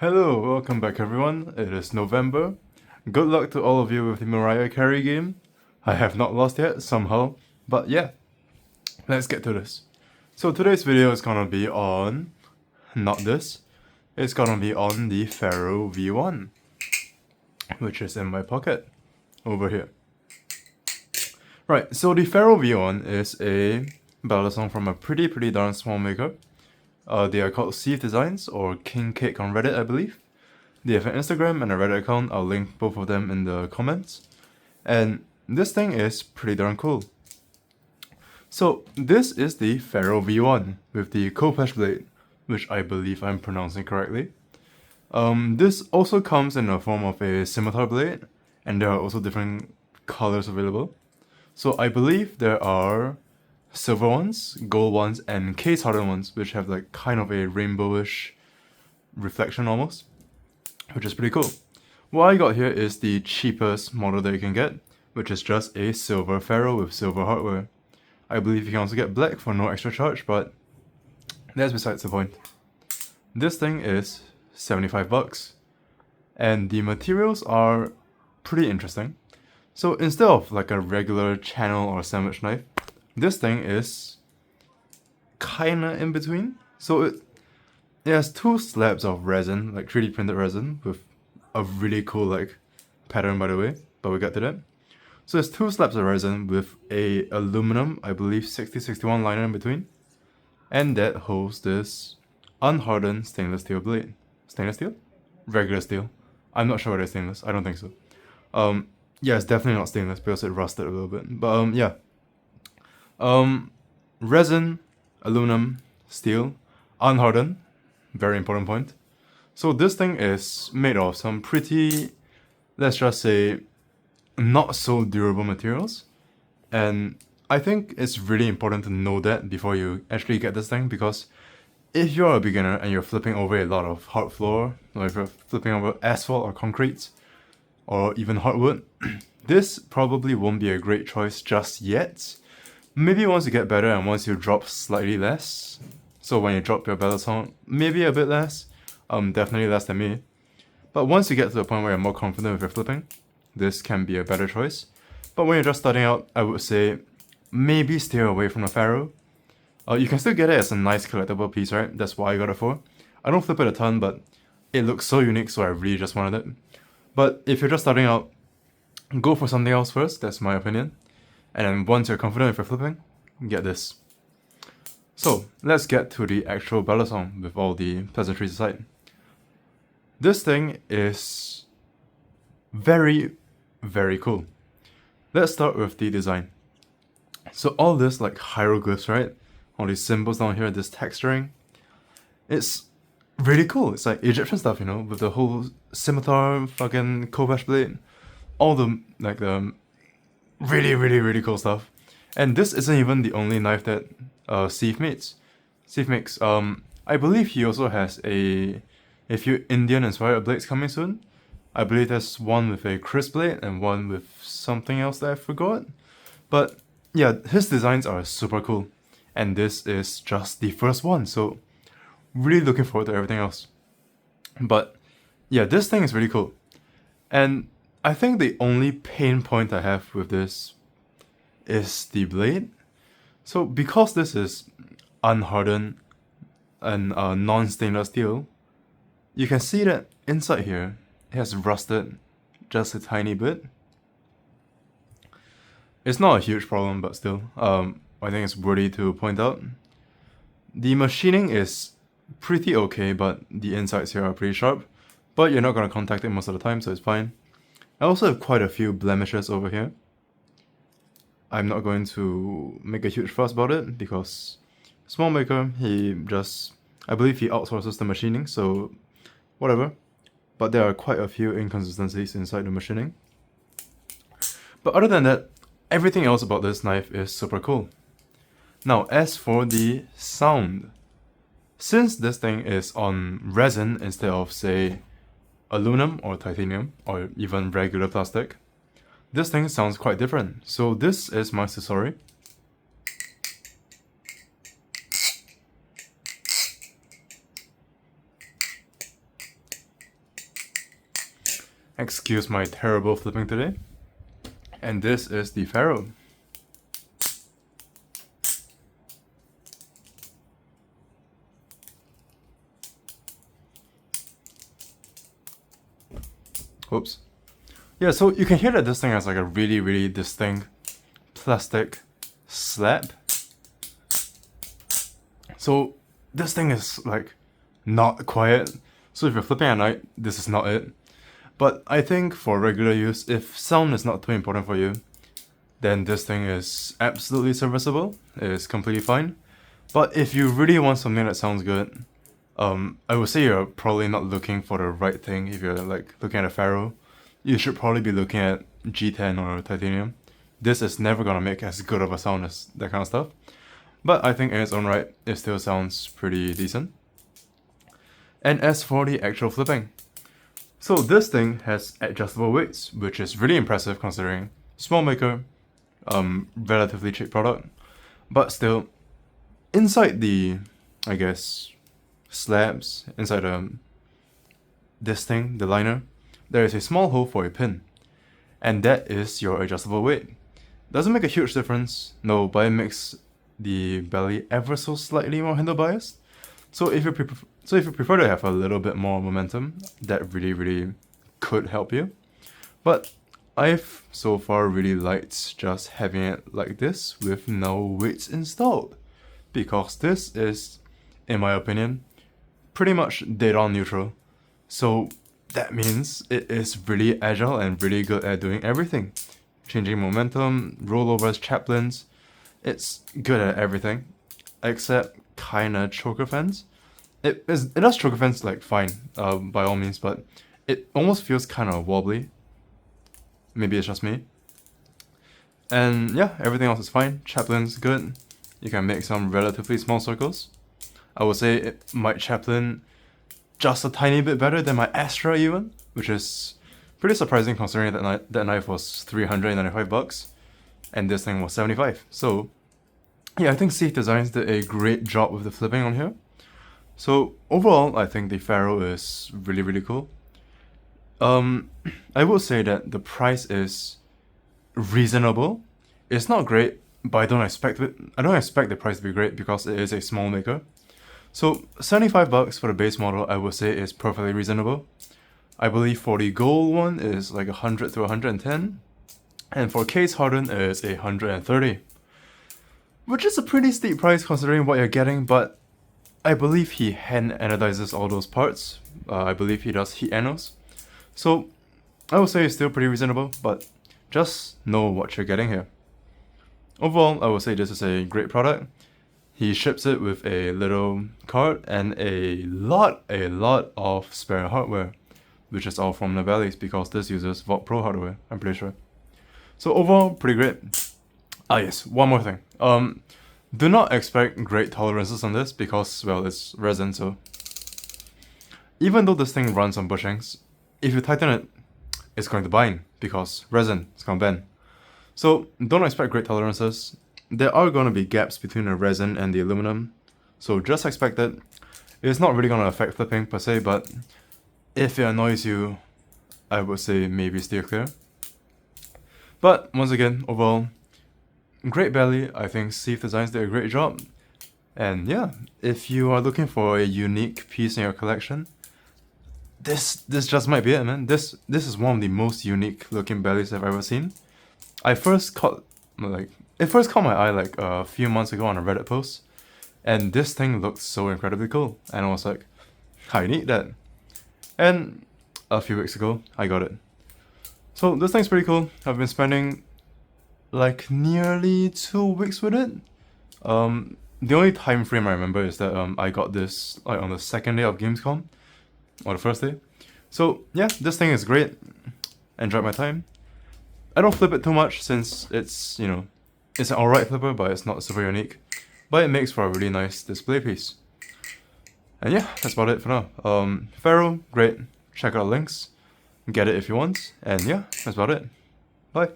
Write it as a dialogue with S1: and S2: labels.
S1: Hello, welcome back everyone. It is November. Good luck to all of you with the Mariah Carey game. I have not lost yet, somehow. But yeah, let's get to this. So today's video is gonna be on... not this. It's gonna be on the Pharoah V1, which is in my pocket, over here. Right, so the Pharoah V1 is a Balisong from a pretty darn small maker. They are called Seeth Designs, or King Cake on Reddit, I believe. They have an Instagram and a Reddit account. I'll link both of them in the comments. And this thing is pretty darn cool. So this is the Pharoah V1 with the Khopesh blade, which I believe I'm pronouncing correctly. This also comes in the form of a scimitar blade, and there are also different colors available. So I believe there are silver ones, gold ones, and case hardened ones, which have like kind of a rainbowish reflection almost, which is pretty cool. What I got here is the cheapest model that you can get, which is just a silver Pharoah with silver hardware. I believe you can also get black for no extra charge, but that's besides the point. This thing is 75 bucks, and the materials are pretty interesting. So instead of like a regular channel or sandwich knife, this thing is kinda in between. So it has two slabs of resin, like 3D printed resin, with a really cool like pattern, by the way, but we got to that. So there's two slabs of resin with a aluminum, I believe 6061 liner in between, and that holds this unhardened stainless steel blade. Stainless steel? Regular steel. I'm not sure whether it's stainless. I don't think so. Yeah, it's definitely not stainless because it rusted a little bit. But yeah. Resin, aluminum, steel, unhardened, very important point. So this thing is made of some pretty, let's just say, not so durable materials. And I think it's really important to know that before you actually get this thing, because if you're a beginner and you're flipping over a lot of hard floor, or if you're flipping over asphalt or concrete, or even hardwood, this probably won't be a great choice just yet. Maybe once you get better and once you drop slightly less. So when you drop your Balisong, maybe a bit less. Definitely less than me. But once you get to the point where you're more confident with your flipping, this can be a better choice. But when you're just starting out, I would say maybe steer away from the Pharoah. You can still get it as a nice collectible piece, right? That's why I got it for. I don't flip it a ton, but it looks so unique, so I really just wanted it. But if you're just starting out, go for something else first, that's my opinion. And then once you're confident with your flipping, get this. So let's get to the actual Balisong with all the pleasantries aside. This thing is very cool. Let's start with the design. So all this like hieroglyphs, right? All these symbols down here, this texturing. It's really cool. It's like Egyptian stuff, you know, with the whole scimitar, fucking Khopesh blade. All the like the really cool stuff. And this isn't even the only knife that Seeth makes. Seeth makes. I believe he also has a few Indian inspired blades coming soon. I believe there's one with a crisp blade and one with something else that I forgot. But yeah, his designs are super cool. And this is just the first one, so really looking forward to everything else. But yeah, this thing is really cool. And I think the only pain point I have with this is the blade. So because this is unhardened and non-stainless steel, you can see that inside here it has rusted just a tiny bit. It's not a huge problem, but still, I think it's worthy to point out. The machining is pretty okay, but the insides here are pretty sharp. But you're not going to contact it most of the time, so it's fine. I also have quite a few blemishes over here. I'm not going to make a huge fuss about it because small maker, I believe he outsources the machining, so whatever. But there are quite a few inconsistencies inside the machining. But other than that, everything else about this knife is super cool. Now, as for the sound, since this thing is on resin instead of, say, aluminum or titanium or even regular plastic, this thing sounds quite different. So this is my Sasori. Excuse my terrible flipping today. And this is the Pharoah. Oops. Yeah, so you can hear that this thing has like a really, really distinct plastic slap. So this thing is like not quiet. So if you're flipping at night, this is not it. But I think for regular use, if sound is not too important for you, then this thing is absolutely serviceable. It is completely fine. But if you really want something that sounds good, I would say you're probably not looking for the right thing. If you're like looking at a Pharoah, you should probably be looking at G10 or titanium. This is never gonna make as good of a sound as that kind of stuff. But I think in its own right, it still sounds pretty decent. And as for the actual flipping, so this thing has adjustable weights, which is really impressive considering small maker, relatively cheap product. But still, inside the, I guess, slabs, inside this thing, the liner, there is a small hole for a pin. And that is your adjustable weight. Doesn't make a huge difference, no, but it makes the belly ever so slightly more handle biased. So if you prefer to have a little bit more momentum, that really could help you. But I've so far really liked just having it like this with no weights installed, because this is, in my opinion, pretty much dead on neutral. So that means it is really agile and really good at doing everything. Changing momentum, rollovers, chaplains. It's good at everything, except kinda choker fence. It does choker fence like fine, by all means, but it almost feels kinda wobbly. Maybe it's just me. And yeah, everything else is fine. Chaplin's good. You can make some relatively small circles. I would say it might chaplain just a tiny bit better than my Astra even, which is pretty surprising considering that knife was $395 and this thing was $75. So yeah, I think Seeth Designs did a great job with the flipping on here. So overall, I think the Pharoah is really cool. I will say that the price is reasonable. It's not great, but I don't expect the price to be great because it is a small maker. So $75 for the base model, I would say is perfectly reasonable. I believe for the gold one is like 100 to 110, and for case hardened is 130, which is a pretty steep price considering what you're getting. But I believe he hand anodizes all those parts. I believe he does heat anos. So I would say it's still pretty reasonable, but just know what you're getting here. Overall, I would say this is a great product. He ships it with a little card and a lot of spare hardware, which is all from Novelis because this uses Vault Pro hardware, I'm pretty sure. So overall, pretty great. Ah yes, one more thing. Do not expect great tolerances on this because, well, it's resin, so even though this thing runs on bushings, if you tighten it, it's going to bind because resin is going to bend. So don't expect great tolerances. There are going to be gaps between the resin and the aluminum, so just expect it. It's not really going to affect flipping per se, but if it annoys you, I would say maybe steer clear. But once again, overall, great belly. I think Seeth Designs did a great job. And yeah, if you are looking for a unique piece in your collection, this just might be it, man. This is one of the most unique looking bellies I've ever seen. It first caught my eye like a few months ago on a Reddit post, and this thing looked so incredibly cool, and I was like, I need that. And a few weeks ago, I got it. So this thing's pretty cool. I've been spending like nearly 2 weeks with it. The only time frame I remember is that I got this like on the second day of Gamescom, or the first day. So yeah, this thing is great. Enjoyed my time. I don't flip it too much since it's, you know, it's an alright flipper, but it's not super unique. But it makes for a really nice display piece. And yeah, that's about it for now. Pharoah, great. Check out the links. Get it if you want. And yeah, that's about it. Bye.